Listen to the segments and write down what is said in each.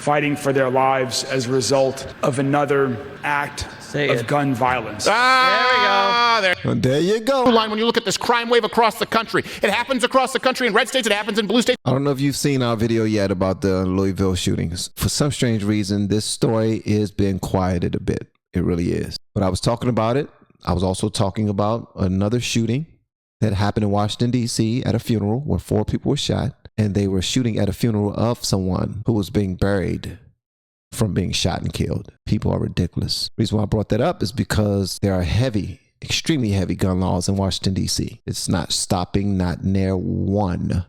fighting for their lives as a result of another act of gun violence. There you go. Line when you look at this crime wave across the country. It happens across the country in red states. It happens in blue states. I don't know if you've seen our video yet about the Louisville shootings. For some strange reason, this story is being quieted a bit. It really is. But I was talking about it. I was also talking about another shooting that happened in Washington, DC at a funeral where 4 people were shot. And they were shooting at a funeral of someone who was being buried from being shot and killed. People are ridiculous. The reason why I brought that up is because there are heavy, extremely heavy gun laws in Washington, DC. It's not stopping, not one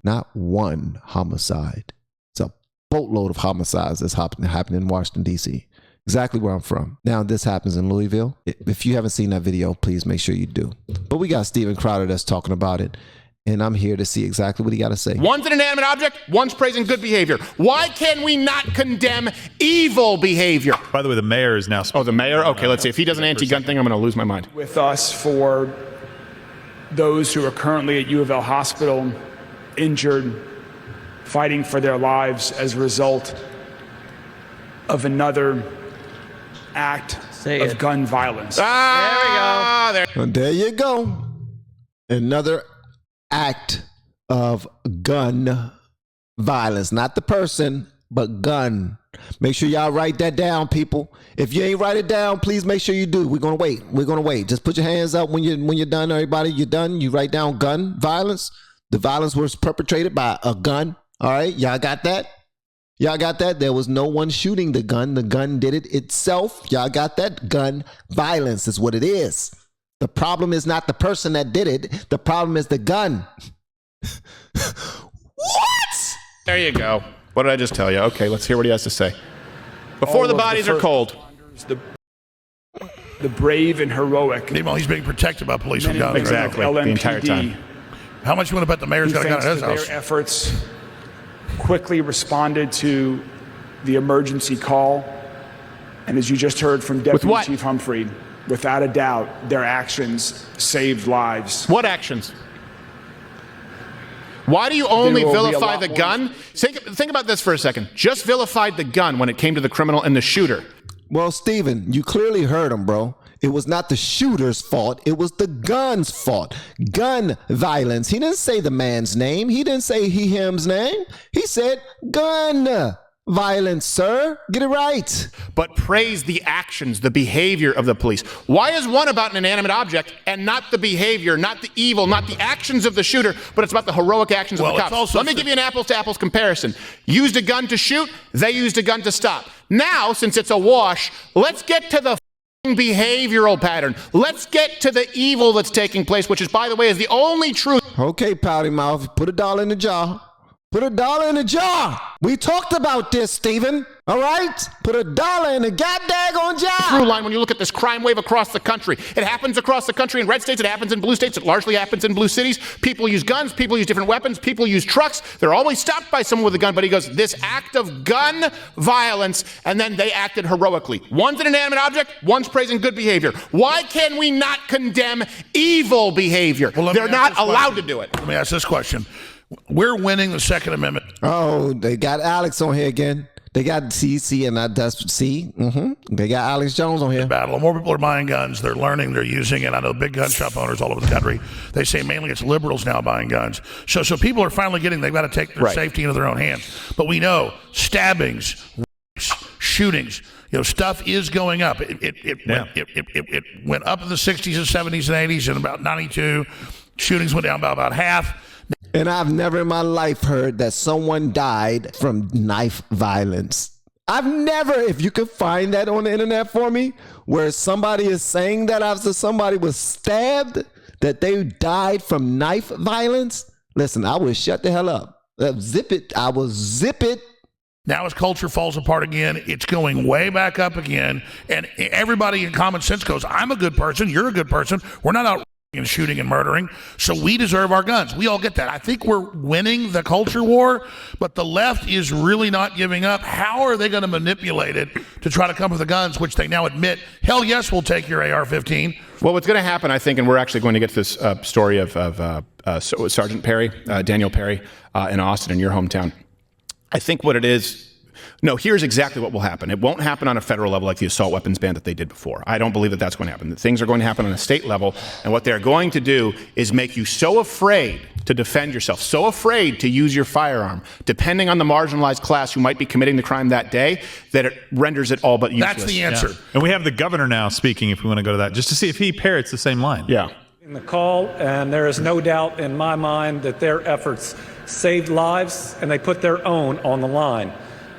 homicide. It's a boatload of homicides that's happening in Washington, DC. Exactly where I'm from. Now, this happens in Louisville. If you haven't seen that video, please make sure you do. But we got Steven Crowder that's talking about it. And I'm here to see exactly what he got to say. One's an inanimate object, one's praising good behavior. Why can we not condemn evil behavior? By the way, the mayor is now... Oh, the mayor? Okay, let's see. If he does an anti-gun thing, I'm going to lose my mind. With us for those who are currently at U of L Hospital, injured, fighting for their lives as a result of another act of gun violence. There you go. Another act of gun violence. Not the person, but gun. Make sure y'all write that down, people. If you ain't write it down, please make sure you do. We're gonna wait. We're gonna wait. Just put your hands up when you're done, everybody. You're done. You write down gun violence. The violence was perpetrated by a gun. All right, y'all got that? Y'all got that? There was no one shooting the gun. The gun did it itself. Y'all got that? Gun violence is what it is. The problem is not the person that did it. The problem is the gun. What? There you go. What did I just tell you? Okay, let's hear what he has to say. Before the bodies are cold. The brave and heroic. Meanwhile, he's being protected by police and guns. Exactly. LMPD, the entire time. How much you want to bet the mayor's got a gun at his house? Their efforts quickly responded to the emergency call. And as you just heard from Deputy Chief Humphrey, without a doubt, their actions saved lives. What actions? Why do you only vilify the gun? Think about this for a second. Just vilified the gun when it came to the criminal and the shooter. Well, Steven, you clearly heard him, bro. It was not the shooter's fault. It was the gun's fault. Gun violence. He didn't say the man's name. He didn't say him's name. He said gun violence, sir. Get it right. But praise the actions, the behavior of the police. Why is one about an inanimate object and not the behavior, not the evil, not the actions of the shooter, but it's about the heroic actions of the cops? Let me give you an apples-to-apples comparison. Used a gun to shoot, they used a gun to stop. Now, since it's a wash, let's get to the behavioral pattern. Let's get to the evil that's taking place, which is, by the way, is the only truth. Okay, pouty mouth, put $1 in the jar. Put $1 in the jar. We talked about this, Steven. All right? Put $1 in the goddamn jar. Through line when you look at this crime wave across the country. It happens across the country in red states. It happens in blue states. It largely happens in blue cities. People use guns. People use different weapons. People use trucks. They're always stopped by someone with a gun. But he goes, this act of gun violence, and then they acted heroically. One's an inanimate object. One's praising good behavior. Why can we not condemn evil behavior? Well, they're not allowed to do it. Let me ask this question. We're winning the Second Amendment. Oh, they got Alex on here again. They got CC and not C. They got Alex Jones on here. Battle. More people are buying guns. They're learning. They're using it. I know big gun shop owners all over the country. They say mainly it's liberals now buying guns. So people are finally getting. They've got to take their safety into their own hands. But we know stabbings, rapes, shootings. You know, stuff is going up. It went up in the 60s and 70s and 80s, and about 92, shootings went down by about half. And I've never in my life heard that someone died from knife violence. I've never, if you could find that on the internet for me, where somebody is saying that after somebody was stabbed, that they died from knife violence. Listen, I would shut the hell up. Zip it. I will zip it. Now as culture falls apart again, it's going way back up again. And everybody in common sense goes, I'm a good person. You're a good person. We're not out and shooting and murdering, so we deserve our guns. We all get that. I think we're winning the culture war, but the left is really not giving up. How are they going to manipulate it to try to come with the guns, which they now admit, hell yes, we'll take your AR-15. Well, what's going to happen, I think, and we're actually going to get to this story of Sergeant Perry, Daniel Perry, in Austin, in your hometown. I think what it is, No, here's exactly what will happen. It won't happen on a federal level like the assault weapons ban that they did before. I don't believe that that's going to happen. Things are going to happen on a state level, and what they're going to do is make you so afraid to defend yourself, so afraid to use your firearm, depending on the marginalized class who might be committing the crime that day, that it renders it all but useless. That's the answer. Yeah. And we have the governor now speaking, if we want to go to that, just to see if he parrots the same line. Yeah. The call, and there is no doubt in my mind that their efforts saved lives, and they put their own on the line.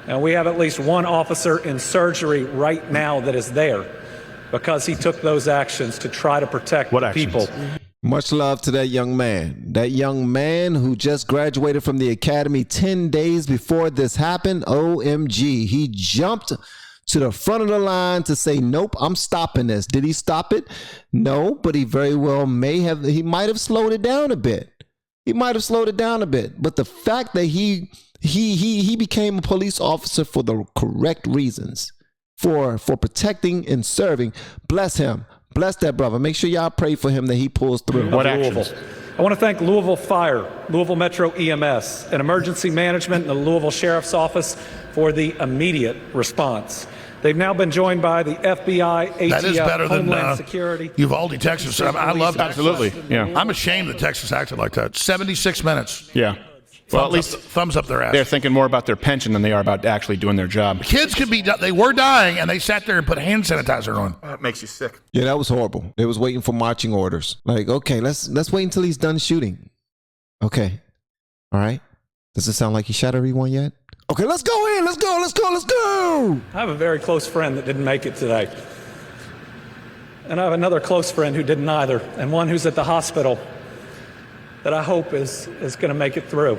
And we have at least one officer in surgery right now that is there because he took those actions to try to protect the people. Much love to that young man. That young man who just graduated from the academy 10 days before this happened. OMG. He jumped to the front of the line to say, nope, I'm stopping this. Did he stop it? No, but he very well may have. He might have slowed it down a bit. But the fact that he became a police officer for the correct reasons, for protecting and serving. Bless him. Bless that brother. Make sure y'all pray for him that he pulls through. What actions? I want to thank Louisville Fire, Louisville Metro EMS, and Emergency Management and the Louisville Sheriff's Office for the immediate response. They've now been joined by the FBI, ATF, That is better Homeland than Security. Uvalde, Texas. I love that. Absolutely. Yeah. I'm ashamed that Texas acted like that. 76 minutes. Yeah. Well, at least thumbs up their ass. they're thinking more about their pension than they are about actually doing their job. Kids could be, they were dying, and they sat there and put hand sanitizer on. That makes you sick. Yeah, that was horrible. They was waiting for marching orders. Like, okay, let's wait until he's done shooting. Okay. All right. Does it sound like he shot everyone yet? Okay, let's go in. Let's go. I have a very close friend that didn't make it today. And I have another close friend who didn't either, and one who's at the hospital that I hope is going to make it through.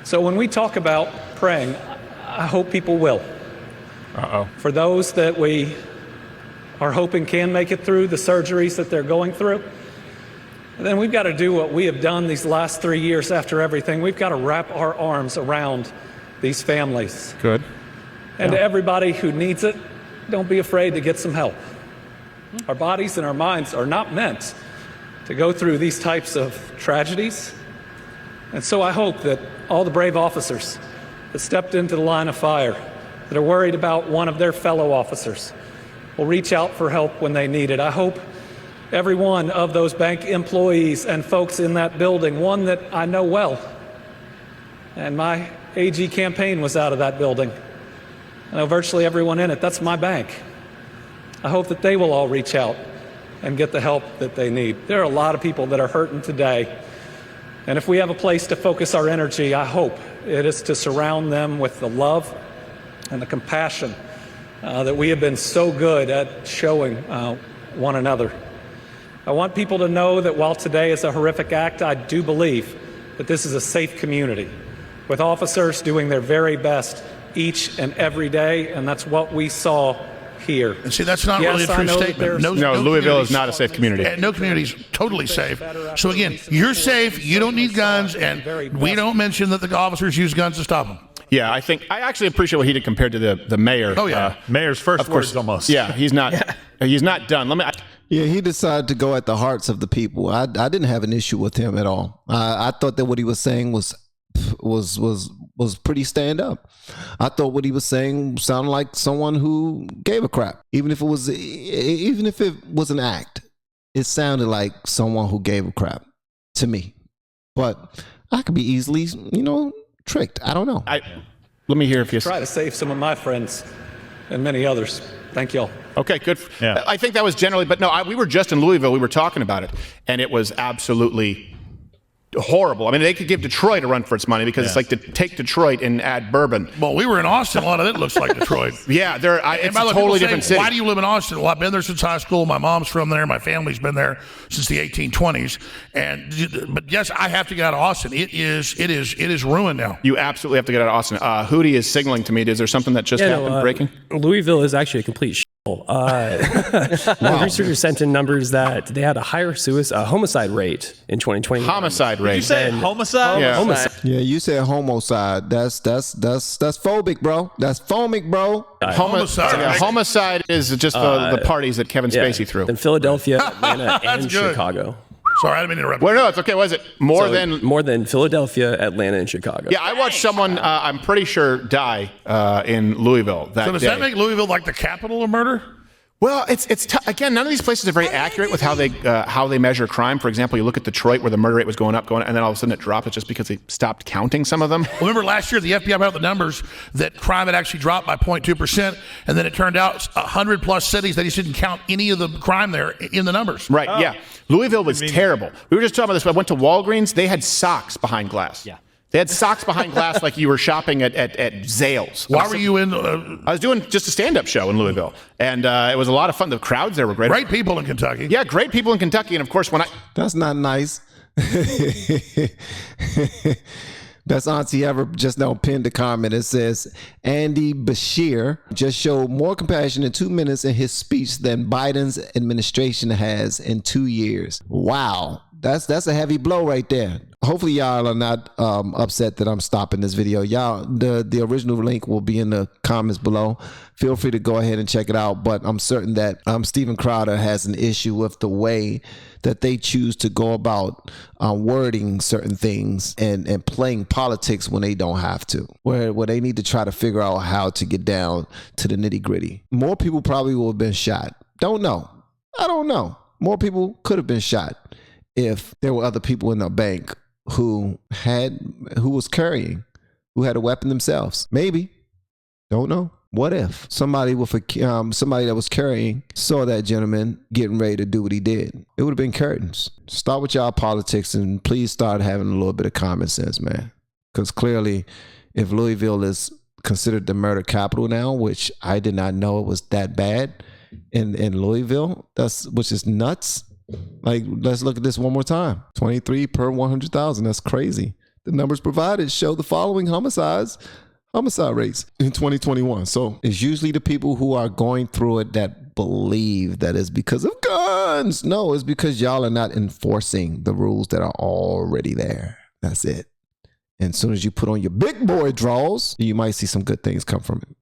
So when we talk about praying, I hope people will. For those that we are hoping can make it through the surgeries that they're going through, then we've got to do what we have done these last 3 years after everything. We've got to wrap our arms around these families. Good. And to everybody who needs it, don't be afraid to get some help. Our bodies and our minds are not meant to go through these types of tragedies. And so I hope that all the brave officers that stepped into the line of fire, that are worried about one of their fellow officers, will reach out for help when they need it. I hope every one of those bank employees and folks in that building, one that I know well, and my AG campaign was out of that building. I know virtually everyone in it. That's my bank. I hope that they will all reach out and get the help that they need. There are a lot of people that are hurting today. And if we have a place to focus our energy, I hope it is to surround them with the love and the compassion that we have been so good at showing one another. I want people to know that while today is a horrific act, I do believe that this is a safe community with officers doing their very best each and every day, and that's what we saw here. And see, that's not really a true statement. No, Louisville is not a safe community. No community is totally safe. So again, you're safe, you don't need guns, and we don't mention that the officers use guns to stop them. Yeah, I actually appreciate what he did compared to the mayor. Oh, yeah. Mayor's first words almost. Yeah, he's not done. Yeah, he decided to go at the hearts of the people. I didn't have an issue with him at all. I thought that what he was saying was pretty stand up. I thought what he was saying sounded like someone who gave a crap. Even if it was an act, it sounded like someone who gave a crap to me. But I could be easily, tricked. I don't know. Let me hear if you try to save some of my friends and many others. Thank y'all. Okay, good. Yeah. I think that was generally, but no, we were just in Louisville. We were talking about it, and it was absolutely horrible. I mean, they could give Detroit a run for its money because it's like to take Detroit and add bourbon. Well, we were in Austin. A lot of it looks like Detroit. Yeah, it's a totally different city. Why do you live in Austin? Well, I've been there since high school. My mom's from there. My family's been there since the 1820s. But yes, I have to get out of Austin. It is ruined now. You absolutely have to get out of Austin. Hootie is signaling to me. Is there something that just happened breaking? Louisville is actually a complete researchers sent in numbers that they had a higher homicide rate in 2020. Homicide rate. You said homicide? Yeah. Homicide. Yeah, you said homicide. That's phobic, bro. That's phobic, bro. Homicide. Yeah, homicide is just the parties that Kevin Spacey threw. In Philadelphia, Atlanta, and good. Chicago. Sorry, I didn't mean to interrupt. Well, no, it's okay. Was it more than Philadelphia, Atlanta, and Chicago? Yeah, I watched someone, I'm pretty sure, die in Louisville that So does day. that make Louisville like the capital of murder? Well, it's again, none of these places are very accurate with how they measure crime. For example, you look at Detroit where the murder rate was going, and then all of a sudden it dropped. It's just because they stopped counting some of them. Well, remember last year the FBI put out the numbers that crime had actually dropped by 0.2%, and then it turned out 100+ cities, they just didn't count any of the crime there in the numbers. Right, yeah. Louisville was terrible. We were just talking about this. I went to Walgreens. They had socks behind glass. Yeah. They had socks behind glass like you were shopping at Zales. Why were you in? I was doing just a stand-up show in Louisville, and it was a lot of fun. The crowds there were great. Great people in Kentucky. Yeah, great people in Kentucky. And of course, when I... That's not nice. Best auntie ever just now pinned a comment. It says, Andy Bashir just showed more compassion in 2 minutes in his speech than Biden's administration has in 2 years. Wow. That's a heavy blow right there. Hopefully y'all are not upset that I'm stopping this video. Y'all, the original link will be in the comments below. Feel free to go ahead and check it out. But I'm certain that Steven Crowder has an issue with the way that they choose to go about wording certain things and playing politics when they don't have to, where they need to try to figure out how to get down to the nitty gritty. More people probably will have been shot. Don't know. I don't know. More people could have been shot if there were other people in the bank who was carrying, who had a weapon themselves. Maybe. Don't know. What if somebody with somebody that was carrying saw that gentleman getting ready to do what he did? It would have been curtains. Start with y'all politics and please start having a little bit of common sense, man. Because clearly, if Louisville is considered the murder capital now, which I did not know it was that bad in Louisville, which is nuts. Like, let's look at this one more time. 23 per 100,000. That's crazy. The numbers provided show the following homicide rates in 2021. So it's usually the people who are going through it that believe that it's because of guns. No, it's because y'all are not enforcing the rules that are already there. That's it. And as soon as you put on your big boy draws, you might see some good things come from it.